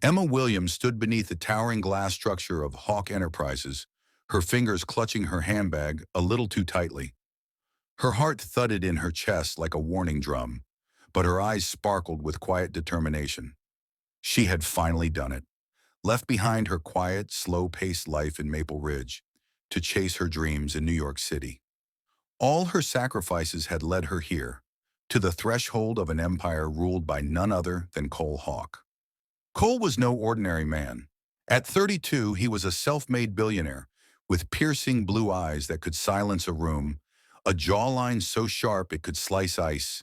Emma Williams stood beneath the towering glass structure of Hawk Enterprises, her fingers clutching her handbag a little too tightly. Her heart thudded in her chest like a warning drum, but her eyes sparkled with quiet determination. She had finally done it, left behind her quiet, slow-paced life in Maple Ridge to chase her dreams in New York City. All her sacrifices had led her here, to the threshold of an empire ruled by none other than Cole Hawk. Cole was no ordinary man. At 32, he was a self-made billionaire with piercing blue eyes that could silence a room, a jawline so sharp it could slice ice,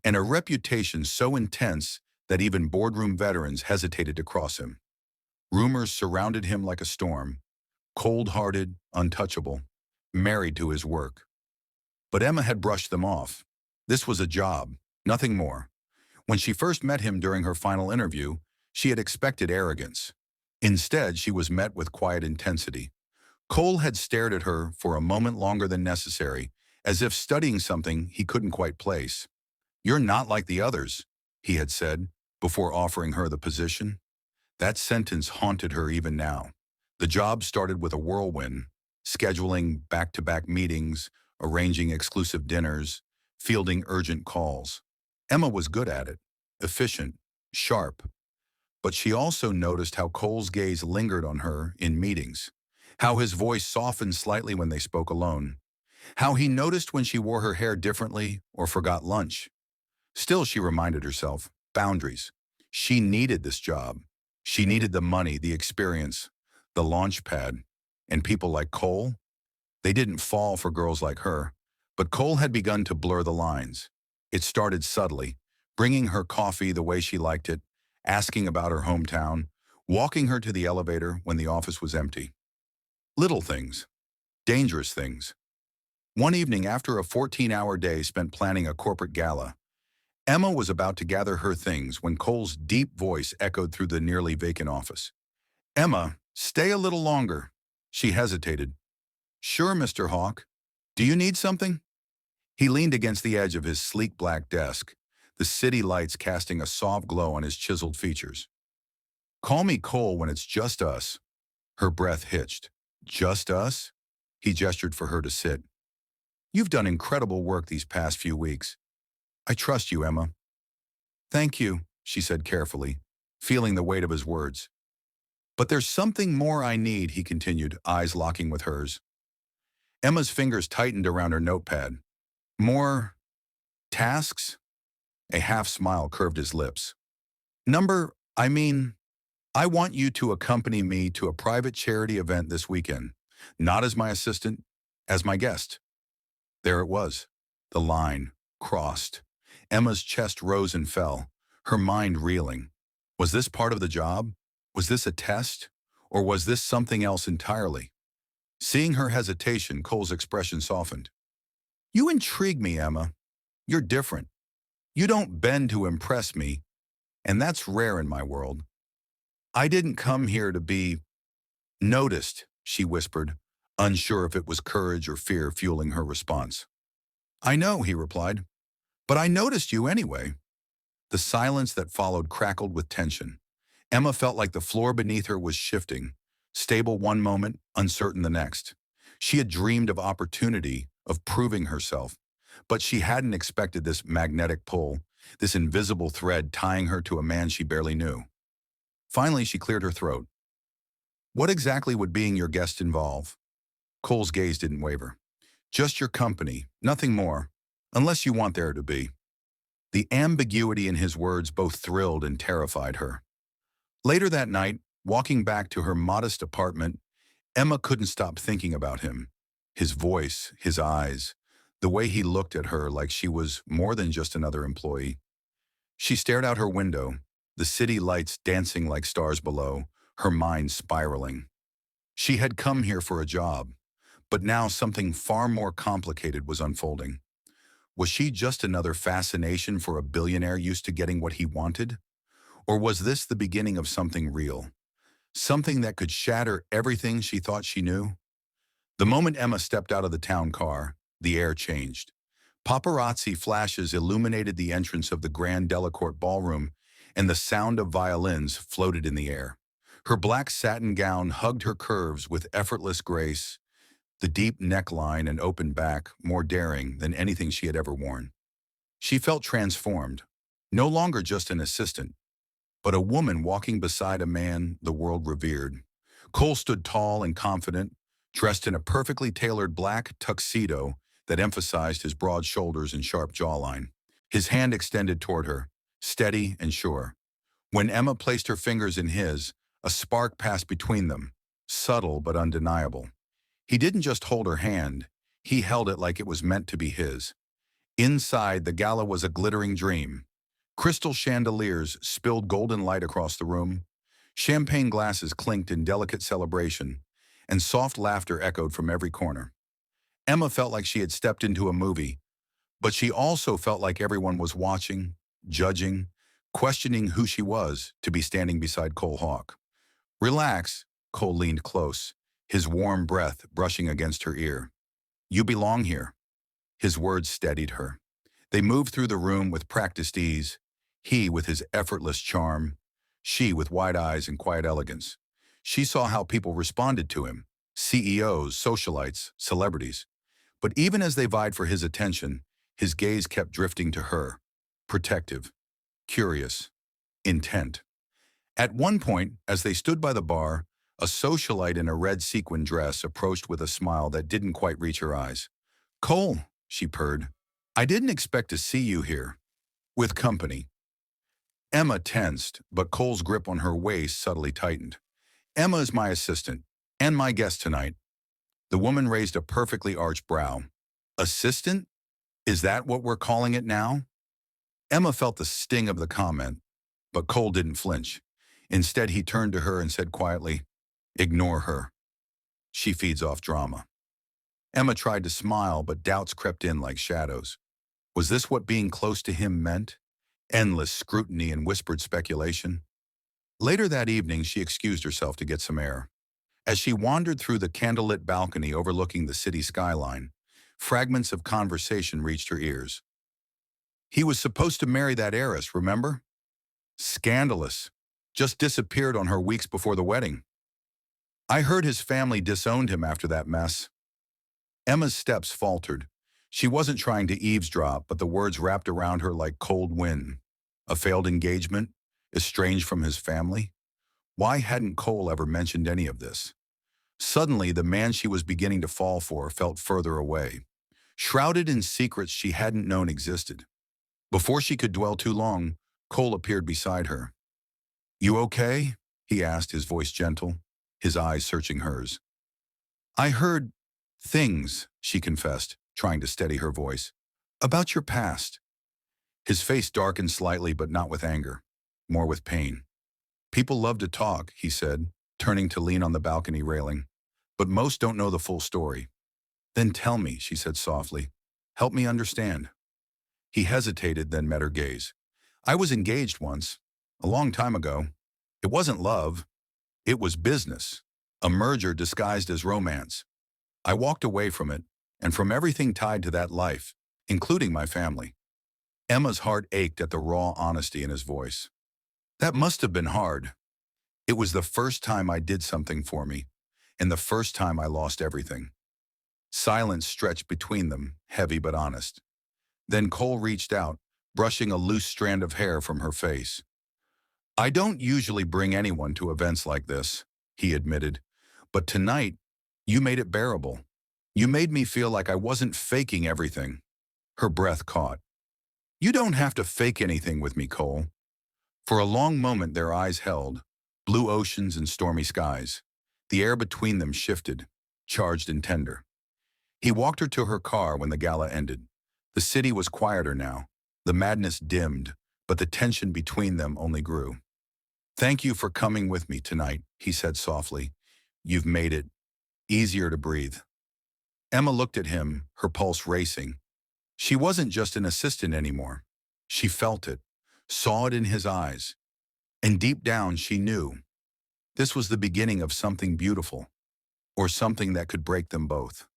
and a reputation so intense that even boardroom veterans hesitated to cross him. Rumors surrounded him like a storm, cold-hearted, untouchable, married to his work. But Emma had brushed them off. This was a job, nothing more. When she first met him during her final interview, she had expected arrogance. Instead, she was met with quiet intensity. Cole had stared at her for a moment longer than necessary, as if studying something he couldn't quite place. "You're not like the others," he had said, before offering her the position. That sentence haunted her even now. The job started with a whirlwind, scheduling back-to-back meetings, arranging exclusive dinners, fielding urgent calls. Emma was good at it, efficient, sharp. But she also noticed how Cole's gaze lingered on her in meetings, how his voice softened slightly when they spoke alone, how he noticed when she wore her hair differently or forgot lunch. Still, she reminded herself, boundaries. She needed this job. She needed the money, the experience, the launch pad. And people like Cole, they didn't fall for girls like her. But Cole had begun to blur the lines. It started subtly, bringing her coffee the way she liked it, asking about her hometown, walking her to the elevator when the office was empty. Little things, dangerous things. One evening after a 14-hour day spent planning a corporate gala, Emma was about to gather her things when Cole's deep voice echoed through the nearly vacant office. "Emma, stay a little longer." She hesitated. "Sure, Mr. Hawk. Do you need something?" He leaned against the edge of his sleek black desk, the city lights casting a soft glow on his chiseled features. "Call me Cole when it's just us." Her breath hitched. "Just us?" He gestured for her to sit. "You've done incredible work these past few weeks. I trust you, Emma." "Thank you," she said carefully, feeling the weight of his words. "But there's something more I need," he continued, eyes locking with hers. Emma's fingers tightened around her notepad. "More tasks?" A half smile curved his lips. I want you to accompany me to a private charity event this weekend, not as my assistant, as my guest." There it was, the line, crossed. Emma's chest rose and fell, her mind reeling. Was this part of the job? Was this a test? Or was this something else entirely? Seeing her hesitation, Cole's expression softened. "You intrigue me, Emma. You're different. You don't bend to impress me, and that's rare in my world." "I didn't come here to be noticed," she whispered, unsure if it was courage or fear fueling her response. "I know," he replied, "but I noticed you anyway." The silence that followed crackled with tension. Emma felt like the floor beneath her was shifting, stable one moment, uncertain the next. She had dreamed of opportunity, of proving herself, but she hadn't expected this magnetic pull, this invisible thread tying her to a man she barely knew. Finally, she cleared her throat. "What exactly would being your guest involve?" Cole's gaze didn't waver. "Just your company, nothing more, unless you want there to be." The ambiguity in his words both thrilled and terrified her. Later that night, walking back to her modest apartment, Emma couldn't stop thinking about him. His voice, his eyes, the way he looked at her like she was more than just another employee. She stared out her window, the city lights dancing like stars below, her mind spiraling. She had come here for a job, but now something far more complicated was unfolding. Was she just another fascination for a billionaire used to getting what he wanted? Or was this the beginning of something real? Something that could shatter everything she thought she knew? The moment Emma stepped out of the town car, the air changed. Paparazzi flashes illuminated the entrance of the Grand Delacorte ballroom, and the sound of violins floated in the air. Her black satin gown hugged her curves with effortless grace, the deep neckline and open back more daring than anything she had ever worn. She felt transformed, no longer just an assistant, but a woman walking beside a man the world revered. Cole stood tall and confident, dressed in a perfectly tailored black tuxedo that emphasized his broad shoulders and sharp jawline. His hand extended toward her, steady and sure. When Emma placed her fingers in his, a spark passed between them, subtle but undeniable. He didn't just hold her hand, he held it like it was meant to be his. Inside, the gala was a glittering dream. Crystal chandeliers spilled golden light across the room. Champagne glasses clinked in delicate celebration, and soft laughter echoed from every corner. Emma felt like she had stepped into a movie, but she also felt like everyone was watching, judging, questioning who she was to be standing beside Cole Hawk. "Relax," Cole leaned close, his warm breath brushing against her ear. "You belong here." His words steadied her. They moved through the room with practiced ease, he with his effortless charm, she with wide eyes and quiet elegance. She saw how people responded to him, CEOs, socialites, celebrities. But even as they vied for his attention, his gaze kept drifting to her, protective, curious, intent. At one point, as they stood by the bar, a socialite in a red sequin dress approached with a smile that didn't quite reach her eyes. "Cole," she purred, "I didn't expect to see you here. With company." Emma tensed, but Cole's grip on her waist subtly tightened. "Emma is my assistant, and my guest tonight." The woman raised a perfectly arched brow. "Assistant? Is that what we're calling it now?" Emma felt the sting of the comment, but Cole didn't flinch. Instead, he turned to her and said quietly, "Ignore her. She feeds off drama." Emma tried to smile, but doubts crept in like shadows. Was this what being close to him meant? Endless scrutiny and whispered speculation. Later that evening, she excused herself to get some air. As she wandered through the candlelit balcony overlooking the city skyline, fragments of conversation reached her ears. "He was supposed to marry that heiress, remember? Scandalous. Just disappeared on her weeks before the wedding. I heard his family disowned him after that mess." Emma's steps faltered. She wasn't trying to eavesdrop, but the words wrapped around her like cold wind. A failed engagement? Estranged from his family? Why hadn't Cole ever mentioned any of this? Suddenly, the man she was beginning to fall for felt further away, shrouded in secrets she hadn't known existed. Before she could dwell too long, Cole appeared beside her. "You okay?" he asked, his voice gentle, his eyes searching hers. "I heard things," she confessed, trying to steady her voice, "about your past." His face darkened slightly, but not with anger, more with pain. "People love to talk," he said, turning to lean on the balcony railing, "but most don't know the full story." "Then tell me," she said softly. "Help me understand." He hesitated, then met her gaze. "I was engaged once, a long time ago. It wasn't love. It was business, a merger disguised as romance. I walked away from it, and from everything tied to that life, including my family." Emma's heart ached at the raw honesty in his voice. "That must have been hard. It was the first time I did something for me, and the first time I lost everything." Silence stretched between them, heavy but honest. Then Cole reached out, brushing a loose strand of hair from her face. "I don't usually bring anyone to events like this," he admitted, "but tonight, you made it bearable. You made me feel like I wasn't faking everything." Her breath caught. "You don't have to fake anything with me, Cole." For a long moment their eyes held, blue oceans and stormy skies. The air between them shifted, charged and tender. He walked her to her car when the gala ended. The city was quieter now. The madness dimmed, but the tension between them only grew. "Thank you for coming with me tonight," he said softly. "You've made it easier to breathe." Emma looked at him, her pulse racing. She wasn't just an assistant anymore. She felt it, saw it in his eyes. And deep down, she knew this was the beginning of something beautiful, or something that could break them both.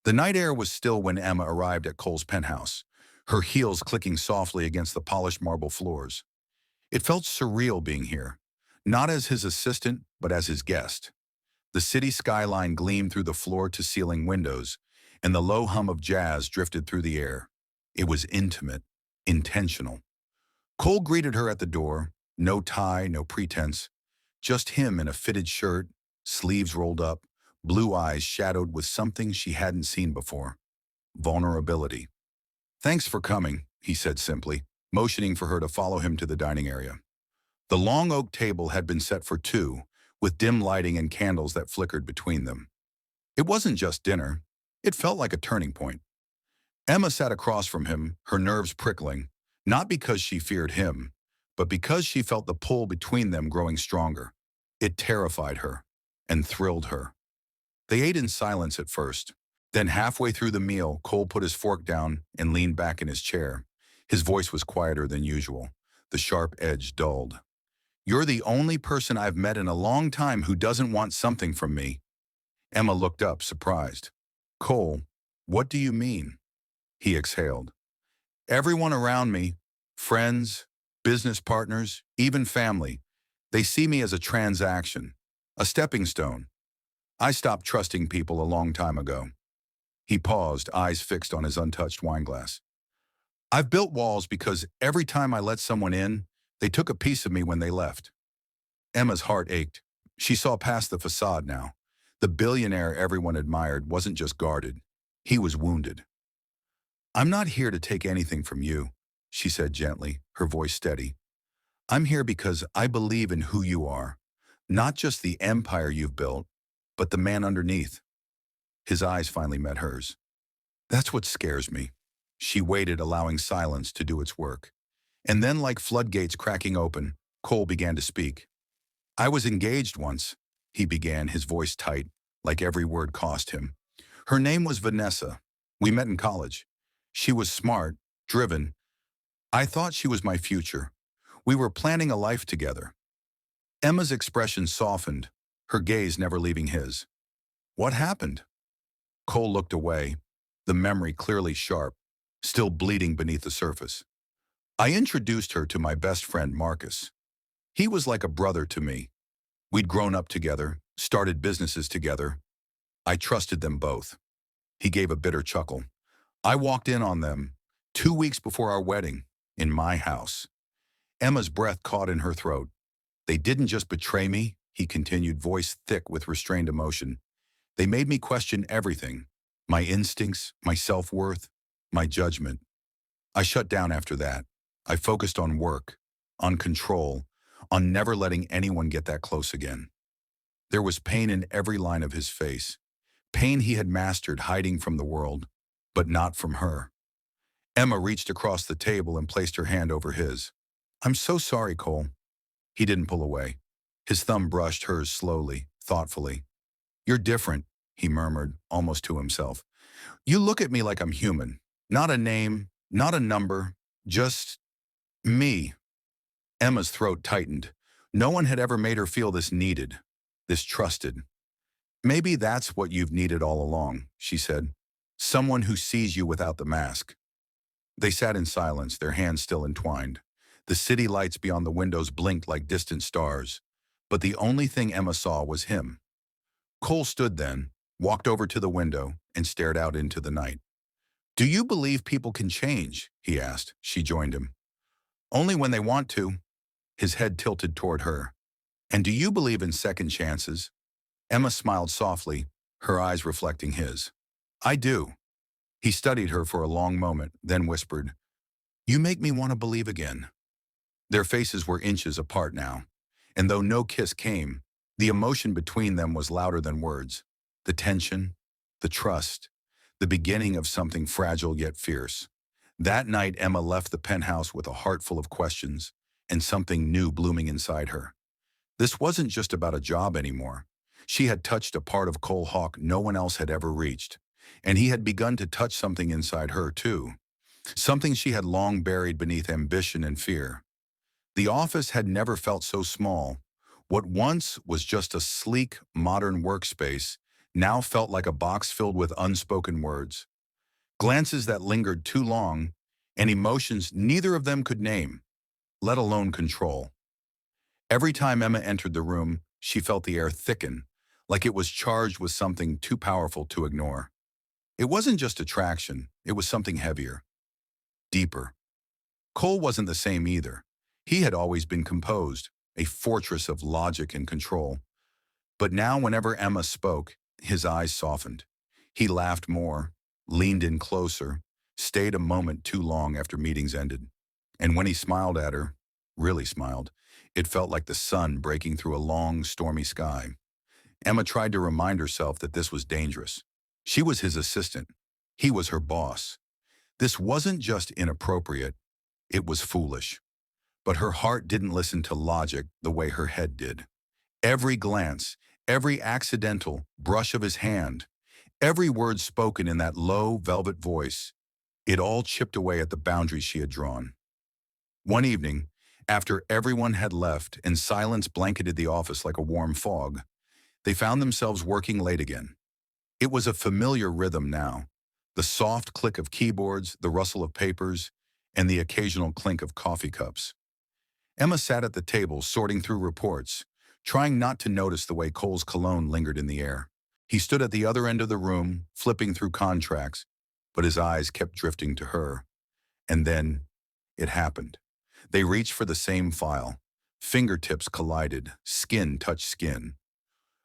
The night air was still when Emma arrived at Cole's penthouse, her heels clicking softly against the polished marble floors. It felt surreal being here, not as his assistant, but as his guest. The city skyline gleamed through the floor-to-ceiling windows, and the low hum of jazz drifted through the air. It was intimate, intentional. Cole greeted her at the door, no tie, no pretense, just him in a fitted shirt, sleeves rolled up, blue eyes shadowed with something she hadn't seen before: vulnerability. "Thanks for coming," he said simply, motioning for her to follow him to the dining area. The long oak table had been set for two, with dim lighting and candles that flickered between them. It wasn't just dinner. It felt like a turning point. Emma sat across from him, her nerves prickling, not because she feared him, but because she felt the pull between them growing stronger. It terrified her and thrilled her. They ate in silence at first. Then halfway through the meal, Cole put his fork down and leaned back in his chair. His voice was quieter than usual, the sharp edge dulled. "You're the only person I've met in a long time who doesn't want something from me." Emma looked up, surprised. "Cole, what do you mean?" He exhaled. "Everyone around me, friends, business partners, even family, they see me as a transaction, a stepping stone. I stopped trusting people a long time ago." He paused, eyes fixed on his untouched wineglass. "I've built walls because every time I let someone in, they took a piece of me when they left." Emma's heart ached. She saw past the facade now. The billionaire everyone admired wasn't just guarded. He was wounded. "I'm not here to take anything from you," she said gently, her voice steady. "I'm here because I believe in who you are, not just the empire you've built, but the man underneath." His eyes finally met hers. "That's what scares me." She waited, allowing silence to do its work. And then, like floodgates cracking open, Cole began to speak. "I was engaged once," he began, his voice tight, like every word cost him. "Her name was Vanessa. We met in college. She was smart, driven. I thought she was my future. We were planning a life together." Emma's expression softened, her gaze never leaving his. "What happened?" Cole looked away, the memory clearly sharp, still bleeding beneath the surface. "I introduced her to my best friend, Marcus. He was like a brother to me. We'd grown up together, started businesses together. I trusted them both." He gave a bitter chuckle. "I walked in on them, 2 weeks before our wedding, in my house." Emma's breath caught in her throat. "They didn't just betray me," he continued, voice thick with restrained emotion. "They made me question everything. My instincts, my self-worth, my judgment. I shut down after that. I focused on work, on control, on never letting anyone get that close again." There was pain in every line of his face. Pain he had mastered, hiding from the world, but not from her. Emma reached across the table and placed her hand over his. "I'm so sorry, Cole." He didn't pull away. His thumb brushed hers slowly, thoughtfully. "You're different," he murmured, almost to himself. "You look at me like I'm human. Not a name, not a number, just me." Emma's throat tightened. No one had ever made her feel this needed, this trusted. "Maybe that's what you've needed all along," she said. "Someone who sees you without the mask." They sat in silence, their hands still entwined. The city lights beyond the windows blinked like distant stars, but the only thing Emma saw was him. Cole stood then, walked over to the window, and stared out into the night. "Do you believe people can change?" he asked. She joined him. "Only when they want to." His head tilted toward her. "And do you believe in second chances?" Emma smiled softly, her eyes reflecting his. "I do." He studied her for a long moment, then whispered, "You make me want to believe again." Their faces were inches apart now, and though no kiss came, the emotion between them was louder than words. The tension, the trust, the beginning of something fragile yet fierce. That night, Emma left the penthouse with a heart full of questions and something new blooming inside her. This wasn't just about a job anymore. She had touched a part of Cole Hawk no one else had ever reached, and he had begun to touch something inside her too, something she had long buried beneath ambition and fear. The office had never felt so small. What once was just a sleek, modern workspace now felt like a box filled with unspoken words, glances that lingered too long, and emotions neither of them could name. let alone control. Every time Emma entered the room, she felt the air thicken, like it was charged with something too powerful to ignore. It wasn't just attraction, it was something heavier, deeper. Cole wasn't the same either. He had always been composed, a fortress of logic and control. But now whenever Emma spoke, his eyes softened. He laughed more, leaned in closer, stayed a moment too long after meetings ended. And when he smiled at her, really smiled, it felt like the sun breaking through a long, stormy sky. Emma tried to remind herself that this was dangerous. She was his assistant. He was her boss. This wasn't just inappropriate, it was foolish. But her heart didn't listen to logic the way her head did. Every glance, every accidental brush of his hand, every word spoken in that low, velvet voice, it all chipped away at the boundaries she had drawn. One evening, after everyone had left and silence blanketed the office like a warm fog, they found themselves working late again. It was a familiar rhythm now, the soft click of keyboards, the rustle of papers, and the occasional clink of coffee cups. Emma sat at the table sorting through reports, trying not to notice the way Cole's cologne lingered in the air. He stood at the other end of the room, flipping through contracts, but his eyes kept drifting to her. And then, it happened. They reached for the same file. Fingertips collided, skin touched skin.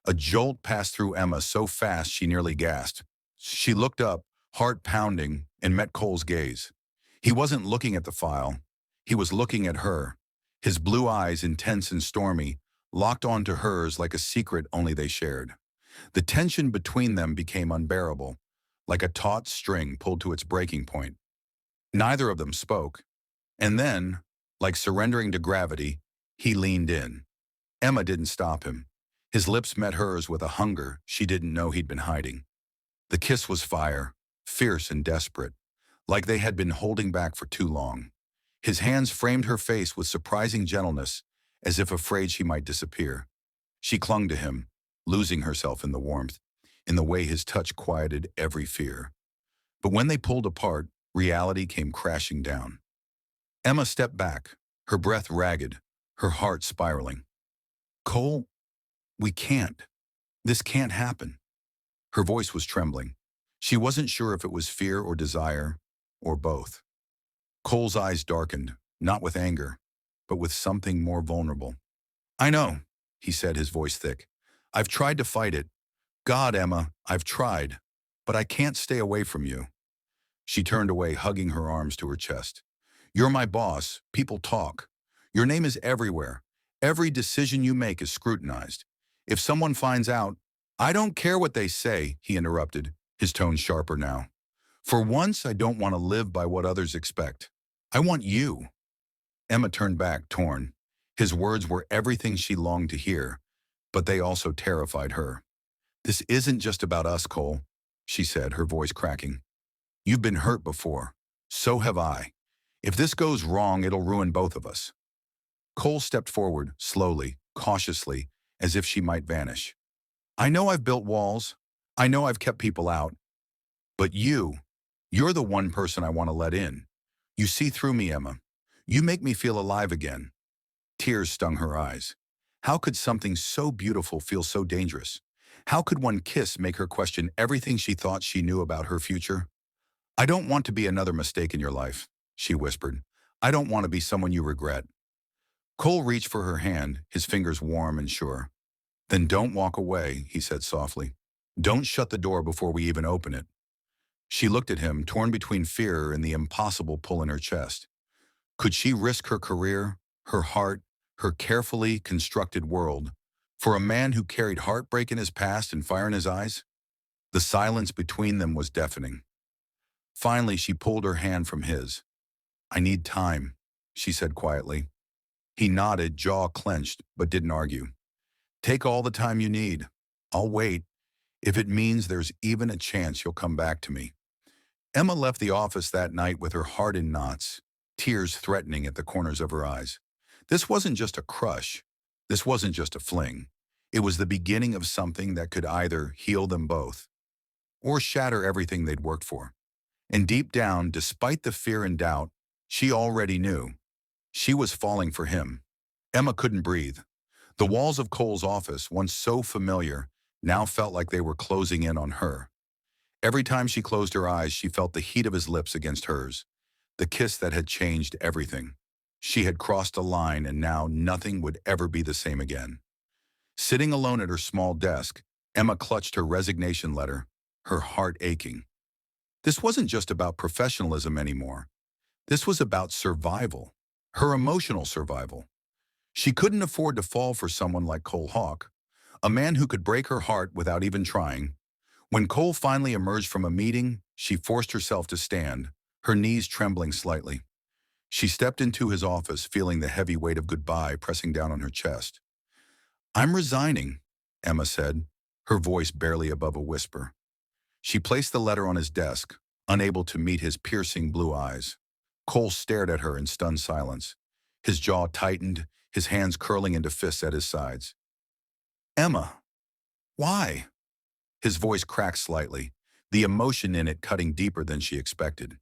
A jolt passed through Emma so fast she nearly gasped. She looked up, heart pounding, and met Cole's gaze. He wasn't looking at the file. He was looking at her. His blue eyes, intense and stormy, locked onto hers like a secret only they shared. The tension between them became unbearable, like a taut string pulled to its breaking point. Neither of them spoke. And then, like surrendering to gravity, he leaned in. Emma didn't stop him. His lips met hers with a hunger she didn't know he'd been hiding. The kiss was fire, fierce and desperate, like they had been holding back for too long. His hands framed her face with surprising gentleness, as if afraid she might disappear. She clung to him, losing herself in the warmth, in the way his touch quieted every fear. But when they pulled apart, reality came crashing down. Emma stepped back, her breath ragged, her heart spiraling. "Cole, we can't. This can't happen." Her voice was trembling. She wasn't sure if it was fear or desire, or both. Cole's eyes darkened, not with anger, but with something more vulnerable. "I know," he said, his voice thick. "I've tried to fight it. God, Emma, I've tried. But I can't stay away from you." She turned away, hugging her arms to her chest. "You're my boss. People talk. Your name is everywhere. Every decision you make is scrutinized. If someone finds out—" "I don't care what they say," he interrupted, his tone sharper now. "For once, I don't want to live by what others expect. I want you." Emma turned back, torn. His words were everything she longed to hear, but they also terrified her. "This isn't just about us, Cole," she said, her voice cracking. "You've been hurt before. So have I. If this goes wrong, it'll ruin both of us." Cole stepped forward, slowly, cautiously, as if she might vanish. "I know I've built walls. I know I've kept people out. But you're the one person I want to let in. You see through me, Emma. You make me feel alive again." Tears stung her eyes. How could something so beautiful feel so dangerous? How could one kiss make her question everything she thought she knew about her future? "I don't want to be another mistake in your life," she whispered. "I don't want to be someone you regret." Cole reached for her hand, his fingers warm and sure. "Then don't walk away," he said softly. "Don't shut the door before we even open it." She looked at him, torn between fear and the impossible pull in her chest. Could she risk her career, her heart, her carefully constructed world, for a man who carried heartbreak in his past and fire in his eyes? The silence between them was deafening. Finally, she pulled her hand from his. "I need time," she said quietly. He nodded, jaw clenched, but didn't argue. "Take all the time you need. I'll wait, if it means there's even a chance you'll come back to me." Emma left the office that night with her heart in knots, tears threatening at the corners of her eyes. This wasn't just a crush. This wasn't just a fling. It was the beginning of something that could either heal them both or shatter everything they'd worked for. And deep down, despite the fear and doubt, she already knew She was falling for him. Emma couldn't breathe. The walls of Cole's office, once so familiar, now felt like they were closing in on her. Every time she closed her eyes, she felt the heat of his lips against hers, the kiss that had changed everything. She had crossed a line, and now nothing would ever be the same again. Sitting alone at her small desk, Emma clutched her resignation letter, her heart aching. This wasn't just about professionalism anymore. This was about survival, her emotional survival. She couldn't afford to fall for someone like Cole Hawk, a man who could break her heart without even trying. When Cole finally emerged from a meeting, she forced herself to stand, her knees trembling slightly. She stepped into his office, feeling the heavy weight of goodbye pressing down on her chest. "I'm resigning," Emma said, her voice barely above a whisper. She placed the letter on his desk, unable to meet his piercing blue eyes. Cole stared at her in stunned silence. His jaw tightened, his hands curling into fists at his sides. "Emma, why?" His voice cracked slightly, the emotion in it cutting deeper than she expected.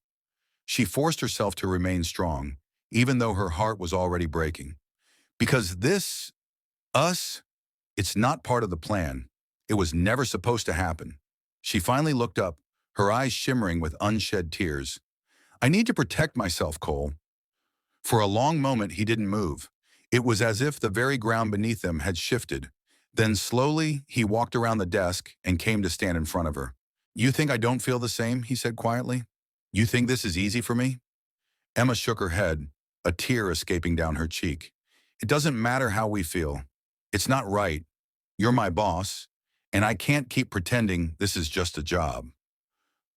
She forced herself to remain strong, even though her heart was already breaking. "Because this, us, it's not part of the plan. It was never supposed to happen." She finally looked up, her eyes shimmering with unshed tears. "I need to protect myself, Cole." For a long moment, he didn't move. It was as if the very ground beneath him had shifted. Then slowly, he walked around the desk and came to stand in front of her. "You think I don't feel the same?" he said quietly. "You think this is easy for me?" Emma shook her head, a tear escaping down her cheek. "It doesn't matter how we feel. It's not right. You're my boss, and I can't keep pretending this is just a job."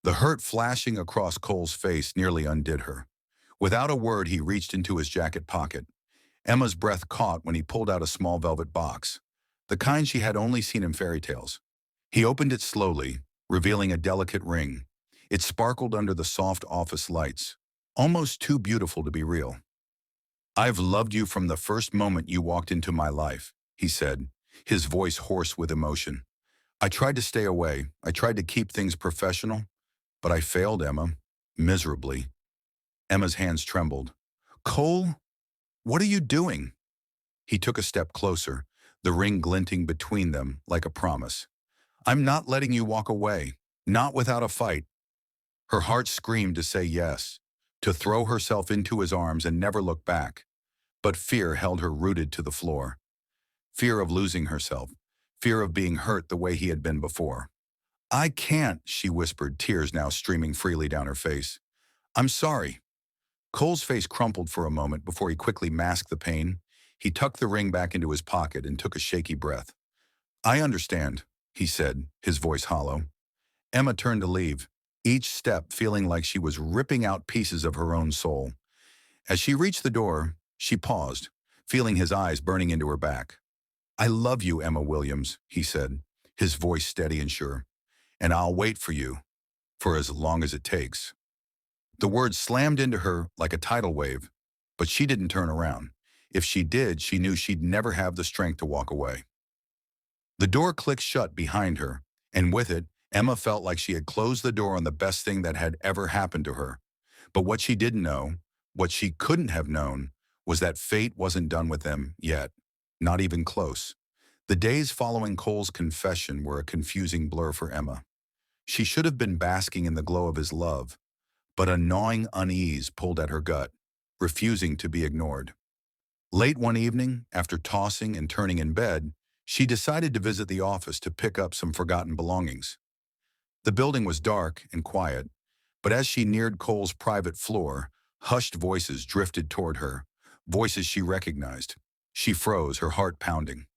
The hurt flashing across Cole's face nearly undid her. Without a word, he reached into his jacket pocket. Emma's breath caught when he pulled out a small velvet box, the kind she had only seen in fairy tales. He opened it slowly, revealing a delicate ring. It sparkled under the soft office lights, almost too beautiful to be real. "I've loved you from the first moment you walked into my life," he said, his voice hoarse with emotion. "I tried to stay away. I tried to keep things professional, but I failed, Emma, miserably." Emma's hands trembled. "Cole, what are you doing?" He took a step closer, the ring glinting between them like a promise. "I'm not letting you walk away, not without a fight." Her heart screamed to say yes, to throw herself into his arms and never look back. But fear held her rooted to the floor. Fear of losing herself, fear of being hurt the way he had been before. "I can't," she whispered, tears now streaming freely down her face. "I'm sorry." Cole's face crumpled for a moment before he quickly masked the pain. He tucked the ring back into his pocket and took a shaky breath. "I understand," he said, his voice hollow. Emma turned to leave, each step feeling like she was ripping out pieces of her own soul. As she reached the door, she paused, feeling his eyes burning into her back. "I love you, Emma Williams," he said, his voice steady and sure. "And I'll wait for you, for as long as it takes." The words slammed into her like a tidal wave, but she didn't turn around. If she did, she knew she'd never have the strength to walk away. The door clicked shut behind her, and with it, Emma felt like she had closed the door on the best thing that had ever happened to her. But what she didn't know, what she couldn't have known, was that fate wasn't done with them yet, not even close. The days following Cole's confession were a confusing blur for Emma. She should have been basking in the glow of his love, but a gnawing unease pulled at her gut, refusing to be ignored. Late one evening, after tossing and turning in bed, she decided to visit the office to pick up some forgotten belongings. The building was dark and quiet, but as she neared Cole's private floor, hushed voices drifted toward her, voices she recognized. She froze, her heart pounding.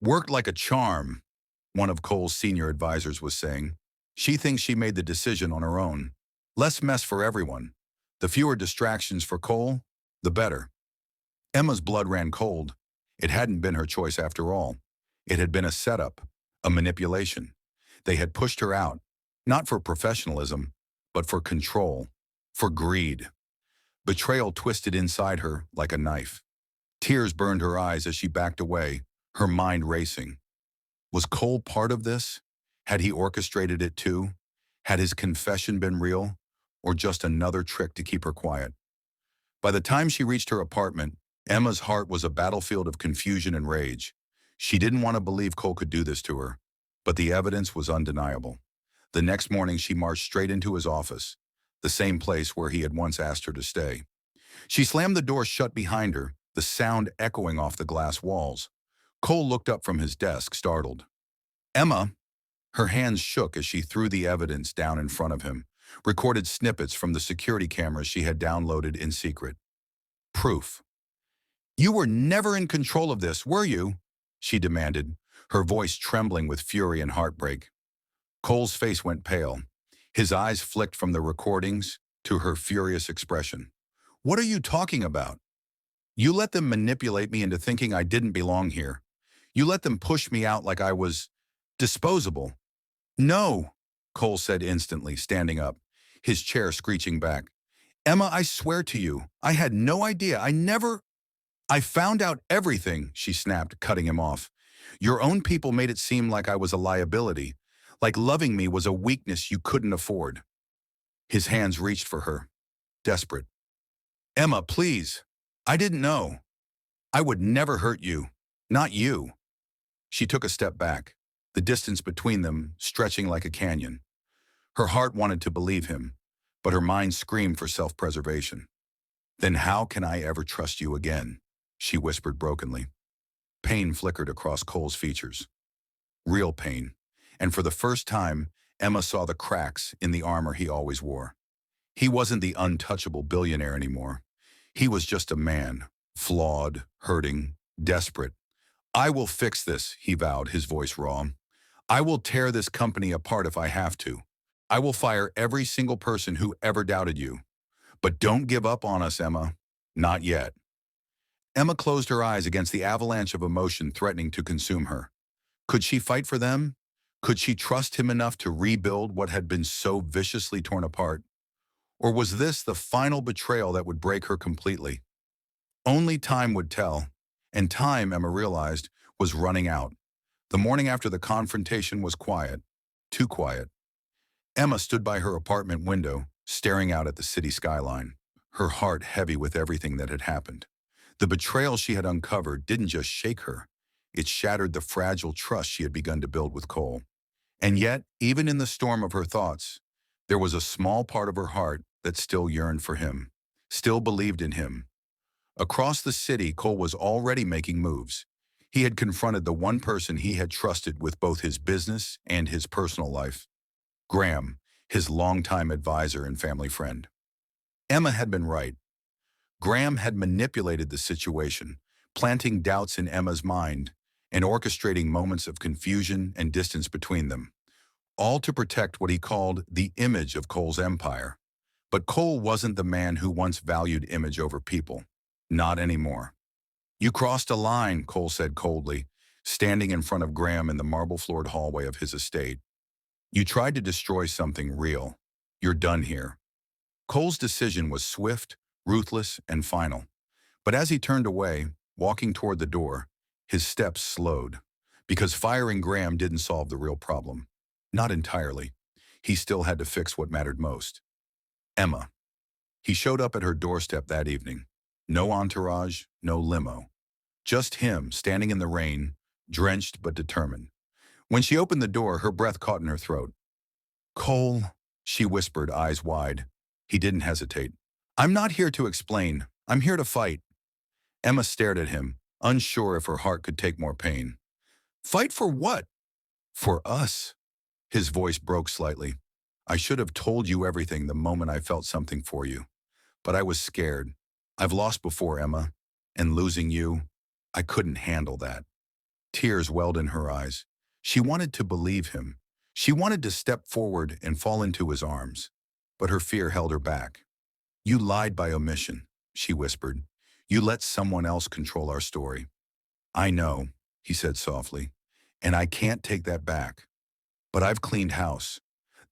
"Worked like a charm," one of Cole's senior advisors was saying. "She thinks she made the decision on her own. Less mess for everyone. The fewer distractions for Cole, the better." Emma's blood ran cold. It hadn't been her choice after all. It had been a setup, a manipulation. They had pushed her out, not for professionalism, but for control, for greed. Betrayal twisted inside her like a knife. Tears burned her eyes as she backed away, her mind racing. Was Cole part of this? Had he orchestrated it too? Had his confession been real, or just another trick to keep her quiet? By the time she reached her apartment, Emma's heart was a battlefield of confusion and rage. She didn't want to believe Cole could do this to her, but the evidence was undeniable. The next morning, she marched straight into his office, the same place where he had once asked her to stay. She slammed the door shut behind her, the sound echoing off the glass walls. Cole looked up from his desk, startled. "Emma!" Her hands shook as she threw the evidence down in front of him, recorded snippets from the security cameras she had downloaded in secret. Proof. "You were never in control of this, were you?" she demanded, her voice trembling with fury and heartbreak. Cole's face went pale. His eyes flicked from the recordings to her furious expression. "What are you talking about? You let them manipulate me into thinking I didn't belong here. You let them push me out like I was disposable." "No," Cole said instantly, standing up, his chair screeching back. "Emma, I swear to you, I had no idea. I found out everything," she snapped, cutting him off. "Your own people made it seem like I was a liability, like loving me was a weakness you couldn't afford." His hands reached for her, desperate. "Emma, please. I didn't know. I would never hurt you. Not you." She took a step back, the distance between them stretching like a canyon. Her heart wanted to believe him, but her mind screamed for self-preservation. "Then how can I ever trust you again?" she whispered brokenly. Pain flickered across Cole's features. Real pain. And for the first time, Emma saw the cracks in the armor he always wore. He wasn't the untouchable billionaire anymore. He was just a man, flawed, hurting, desperate. "I will fix this," he vowed, his voice raw. "I will tear this company apart if I have to. I will fire every single person who ever doubted you. But don't give up on us, Emma. Not yet." Emma closed her eyes against the avalanche of emotion threatening to consume her. Could she fight for them? Could she trust him enough to rebuild what had been so viciously torn apart? Or was this the final betrayal that would break her completely? Only time would tell, and time, Emma realized, was running out. The morning after the confrontation was quiet, too quiet. Emma stood by her apartment window, staring out at the city skyline, her heart heavy with everything that had happened. The betrayal she had uncovered didn't just shake her, it shattered the fragile trust she had begun to build with Cole. And yet, even in the storm of her thoughts, there was a small part of her heart that still yearned for him, still believed in him. Across the city, Cole was already making moves. He had confronted the one person he had trusted with both his business and his personal life. Graham, his longtime advisor and family friend. Emma had been right. Graham had manipulated the situation, planting doubts in Emma's mind and orchestrating moments of confusion and distance between them, all to protect what he called the image of Cole's empire. But Cole wasn't the man who once valued image over people. Not anymore. "You crossed a line," Cole said coldly, standing in front of Graham in the marble-floored hallway of his estate. "You tried to destroy something real. You're done here." Cole's decision was swift, ruthless, and final. But as he turned away, walking toward the door, his steps slowed. Because firing Graham didn't solve the real problem. Not entirely. He still had to fix what mattered most. Emma. He showed up at her doorstep that evening. No entourage, no limo. Just him, standing in the rain, drenched but determined. When she opened the door, her breath caught in her throat. "Cole," she whispered, eyes wide. He didn't hesitate. "I'm not here to explain. I'm here to fight." Emma stared at him, unsure if her heart could take more pain. "Fight for what?" "For us." His voice broke slightly. "I should have told you everything the moment I felt something for you. But I was scared. I've lost before, Emma. And losing you, I couldn't handle that." Tears welled in her eyes. She wanted to believe him. She wanted to step forward and fall into his arms. But her fear held her back. "You lied by omission," she whispered. "You let someone else control our story." "I know," he said softly, "and I can't take that back. But I've cleaned house.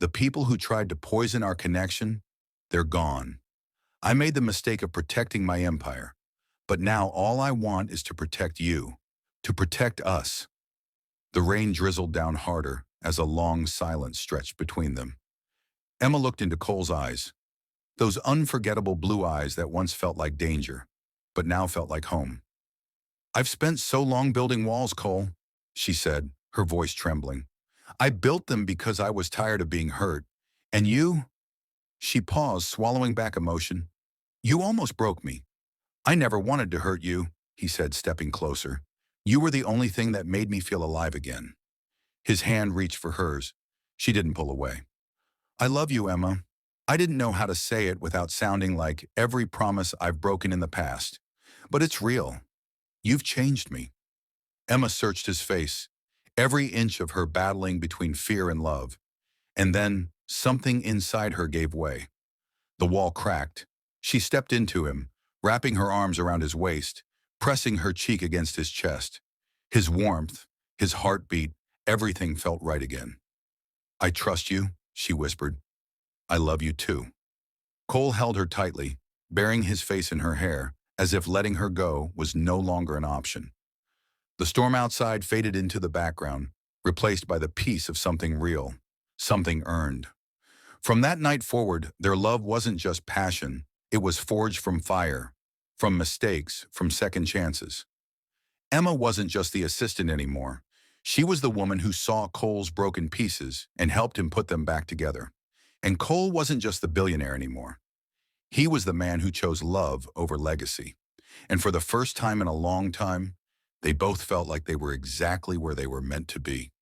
The people who tried to poison our connection, they're gone. I made the mistake of protecting my empire. But now all I want is to protect you, to protect us." The rain drizzled down harder as a long silence stretched between them. Emma looked into Cole's eyes. Those unforgettable blue eyes that once felt like danger, but now felt like home. "I've spent so long building walls, Cole," she said, her voice trembling. "I built them because I was tired of being hurt. And you—" She paused, swallowing back emotion. "You almost broke me." "I never wanted to hurt you," he said, stepping closer. "You were the only thing that made me feel alive again." His hand reached for hers. She didn't pull away. "I love you, Emma." I didn't know how to say it without sounding like every promise I've broken in the past. But it's real. You've changed me. Emma searched his face, every inch of her battling between fear and love. And then something inside her gave way. The wall cracked. She stepped into him, wrapping her arms around his waist, pressing her cheek against his chest. His warmth, his heartbeat, everything felt right again. "I trust you," she whispered. "I love you too." Cole held her tightly, burying his face in her hair, as if letting her go was no longer an option. The storm outside faded into the background, replaced by the peace of something real, something earned. From that night forward, their love wasn't just passion, it was forged from fire, from mistakes, from second chances. Emma wasn't just the assistant anymore. She was the woman who saw Cole's broken pieces and helped him put them back together. And Cole wasn't just the billionaire anymore. He was the man who chose love over legacy. And for the first time in a long time, they both felt like they were exactly where they were meant to be.